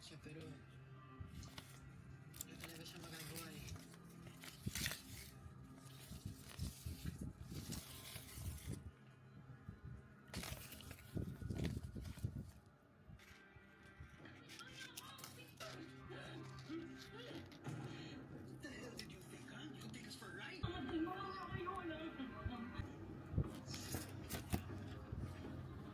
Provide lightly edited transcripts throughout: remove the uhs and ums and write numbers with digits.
siya pero wala talaga siya magagawa eh.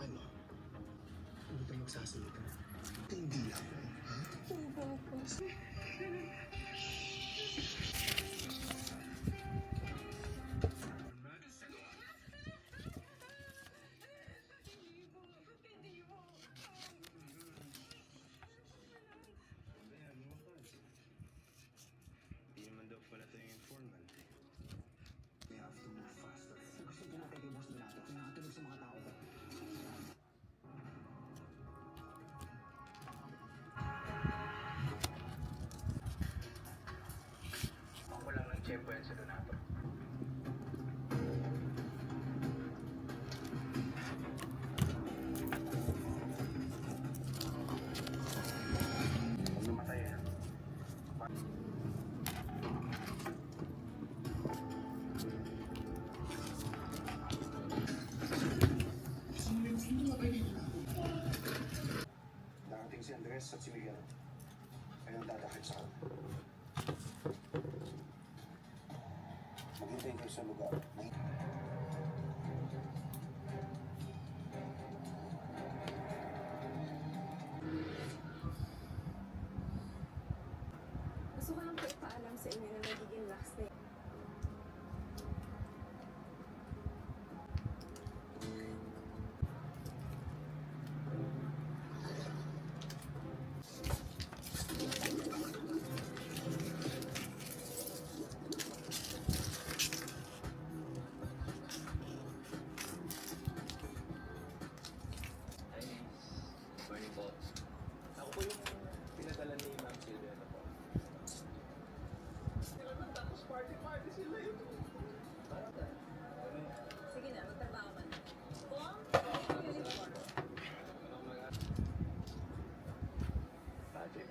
Ano? Hindi ka magsasalita. Hindi ako. Hindi naman daw pala ito yung informant. We have to move faster. Kung gusto pumatay kay Boss Donato, pinakatunog sa mga tao. Ako lang ng tiyempo yan sa Donato. Huwag namatay yan. Darating si Andres at si Miguel. Ayun dadakit sa akin. Maghintay kayo sa lugar. Gusto ko lang po ipaalam sa inyo na nagiging lax na Ako po yung pinadala ni Ma'am Sylvia na po. Tapos party sila yun. Sige na, magtrabaho ka na. Magic.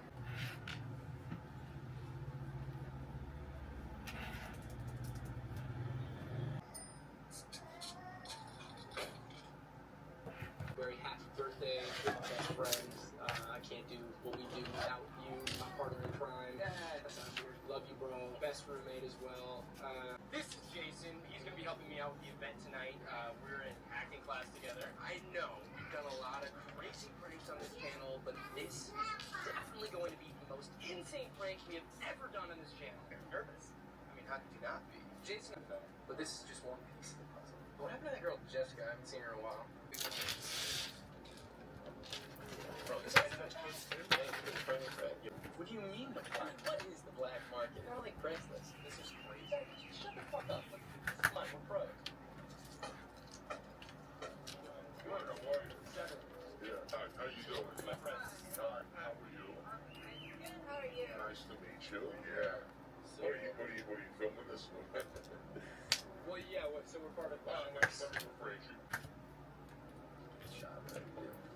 Very happy birthday to my best friends. I can't do what we do without you, my partner in crime. Love you, bro. Best roommate as well. This is Jason. He's going to be helping me out with the event tonight. We're in acting class together. I know we've done a lot of crazy pranks on this channel, but this is definitely going to be the most insane prank we have ever done on this channel. I'm nervous. I mean, how could you not be? Jason, but this is just one piece of the puzzle. What happened to that girl, Jessica? I haven't seen her in a while. Bro, this guy's such a What do you mean the black? What is the black market? Not like Craigslist. This is crazy. Shut the fuck up. Come on, we're pros. Good, how are you? Yeah, hi, how you doing? My friend. Hi, how are you? How are you? Nice to meet you. Yeah. So, What are you filming this one? well, yeah, so we're part of What's the Frazier? Good job, man.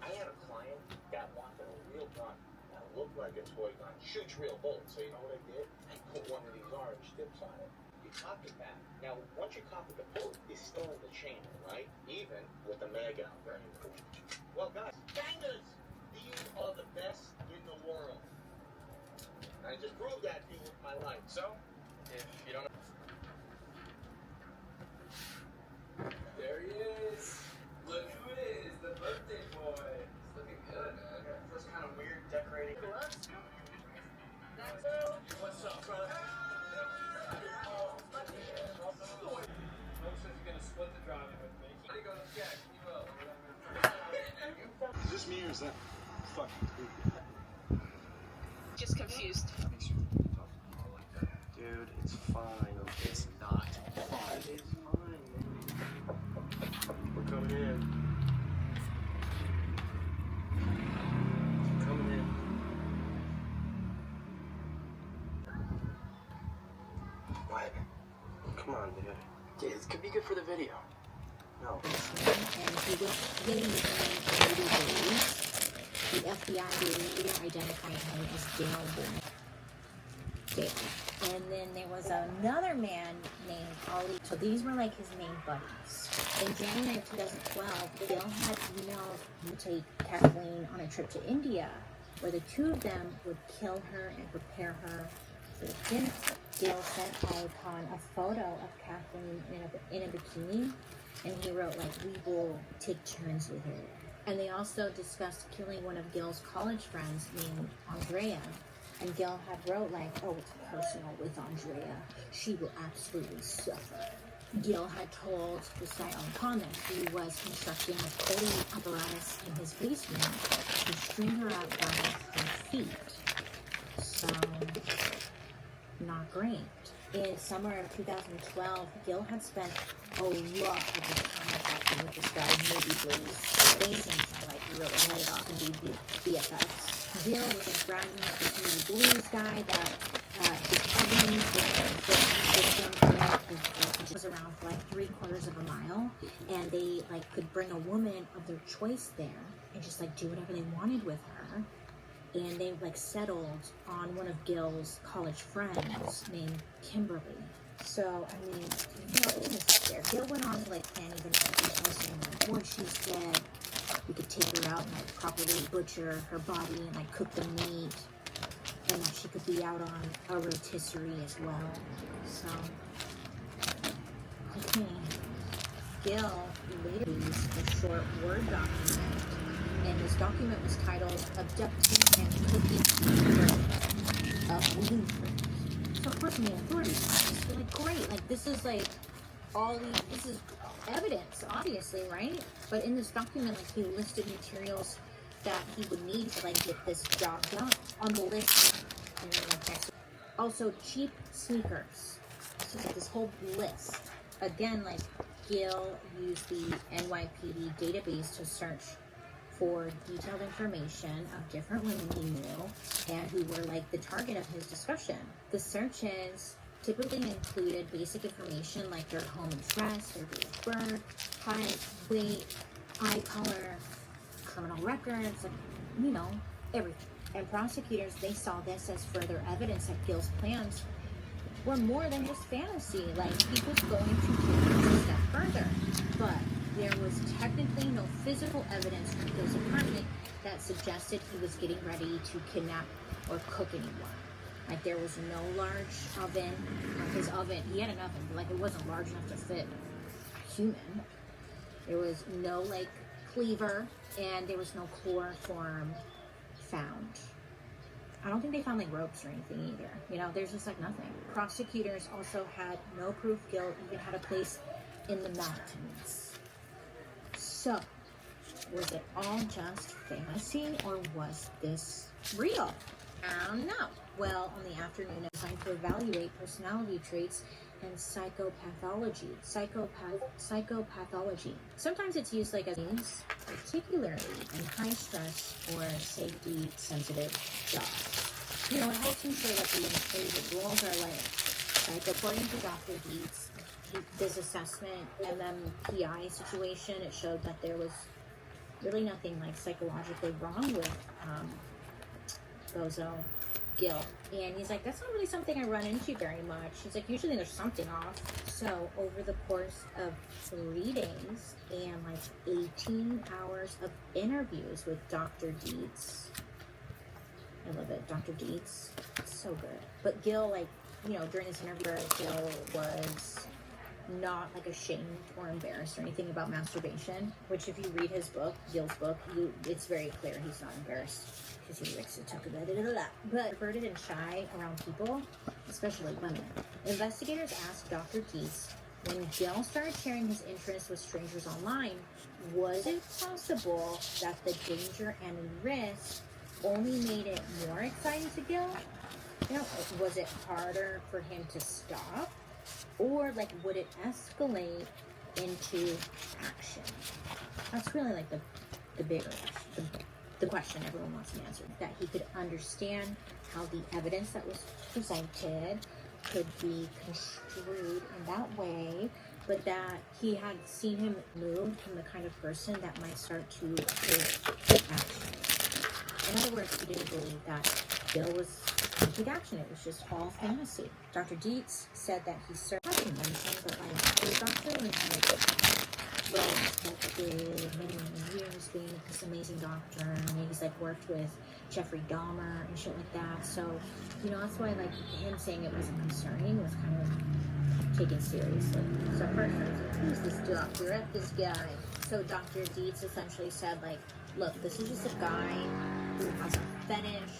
I had a client that wanted a real gun that looked like a toy gun, shoots real bullets. So you know what I did? I put one of these orange tips on it. You copy that. Now, once you copy the bullet, it's still in the chamber, right? Even with the mag out. Very important. Well, guys, bangers! These are the best in the world. I just proved that to you with my life. So, if you don't know. There he is. Look who it is, the birthday boy. It's looking good, man. Feels kind of weird decorating. What's up, brother? Folks says you're gonna split the driving with me. He goes, Jack, you will. Is this me or is that fucking creepy? Just confused. Dude, it's fine. It's not fine. It's fine, man. We're coming in. Coming in. What? Come on, dude. Yeah, this could be good for the video. No. The FBI later identified him as Dale. And then there was another man named Ollie. So these were like his main buddies. In January of 2012, Gil had emailed to take Kathleen on a trip to India, where the two of them would kill her and prepare her for dinner. Gil sent Icon a photo of Kathleen in a bikini, and he wrote like, "We will take turns with her." And they also discussed killing one of Gil's college friends named Andrea. And Gil had wrote like, "Oh, it's personal with Andrea. She will absolutely suffer." Gil had told the site on Con that he was constructing a pulley apparatus in his basement to string her out by her feet. So, not great. In summer of 2012, Gil had spent a lot of his time talking with this guy, Maybe Blues. They seemed to like really hit it off and be BFFs. Gil was a graduate of this Maybe Blues guy that was around for like 3/4 of a mile, and they like could bring a woman of their choice there and just like do whatever they wanted with her. And they like settled on one of Gil's college friends named Kimberly. So I mean, there. Gil went on to like plan even like, once she's dead, we could take her out and like properly butcher her body and like cook the meat, and that she could be out on a rotisserie as well. So, okay. Gil later released a short Word document, and this document was titled "Abducting and Cooking of Williamsburg." So of course, the authorities were like, "Great! Like this is like this is evidence, obviously, right?" But in this document, like he listed materials that he would need to like get this job done on the list. And then, like, also cheap sneakers. So like this whole list. Again, like Gil used the NYPD database to search for detailed information of different women he knew and who were like the target of his discussion. The searches typically included basic information like their home address, their date of birth, height, weight, eye color, criminal records, like, everything. And prosecutors, they saw this as further evidence that Gil's plans were more than just fantasy. Like, he was going to take it a step further. But there was technically no physical evidence from Gil's apartment that suggested he was getting ready to kidnap or cook anyone. Like, there was no large oven. His oven, he had an oven, but like it wasn't large enough to fit a human. There was no like cleaver, and there was no chloroform found. I don't think they found like ropes or anything either. There's just like nothing. Prosecutors also had no proof Gil even had a place in the mountains. So, was it all just fantasy, or was this real? I don't know. Well, on the afternoon, I designed to evaluate personality traits and psychopathology. Psychopathology. Sometimes it's used like a means, particularly in high stress or safety sensitive jobs. It helps ensure that the intrinsic rules are like according to Dr. Dietz, this assessment MMPI situation, it showed that there was really nothing like psychologically wrong with Bozo Gil. And he's like, that's not really something I run into very much. He's like, usually there's something off. So over the course of 3 days and like 18 hours of interviews with Dr. Dietz, I love it, Dr. Dietz, so good. But Gil, like, during this interview, Gil was not like ashamed or embarrassed or anything about masturbation, which if you read his book, Gil's book, it's very clear he's not embarrassed because he likes to talk about it a lot. But introverted and shy around people, especially women. Investigators asked Dr. Dietz, when Gil started sharing his interests with strangers online, was it possible that the danger and risk only made it more exciting to Gil? Was it harder for him to stop? Or like, would it escalate into action? That's really like the bigger question, the question everyone wants to answer. That he could understand how the evidence that was presented could be construed in that way, but that he had seen him moved from the kind of person that might start to take action. In other words, he didn't believe that Gil was going to take action. It was just all fantasy. Dr. Dietz said that he served him mentioned, but like his doctor was like well respected many years, being this amazing doctor, and he's like worked with Jeffrey Dahmer and shit like that. So, you know, that's why like him saying it wasn't concerning was kind of taken seriously. So at first I was like, who's this doctor? F this guy. So Dr. Dietz essentially said like, look, this is just a guy who has a fetish,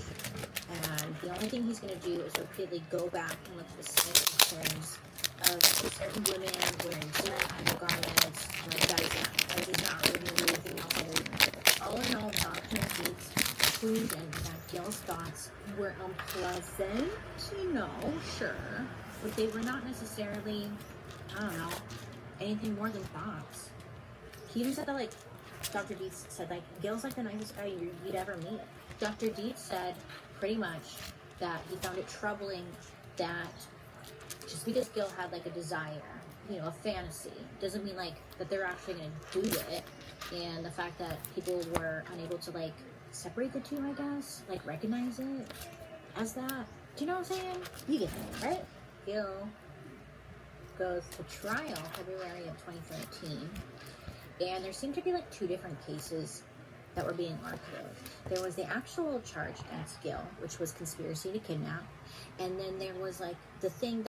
and the only thing he's going to do is repeatedly go back and look at the same pictures of certain women wearing certain kind of garments. Like, that is not. That is not really anything else. All in all, Dr. Dietz proven that Gil's thoughts were unpleasant, you know, sure, but they were not necessarily, I don't know, anything more than thoughts. He even said that, like, Dr. Dietz said, like, Gil's like the nicest guy you'd ever meet. Dr. Dietz said pretty much that he found it troubling that just because Gil had like a desire, you know, a fantasy, doesn't mean like that they're actually going to do it. And the fact that people were unable to like separate the two, I guess, like recognize it as that. Do you know what I'm saying? You get it, right? Gil goes to trial February of 2013. And there seemed to be like two different cases that were being argued. There was the actual charge against Gil, which was conspiracy to kidnap. And then there was like the thing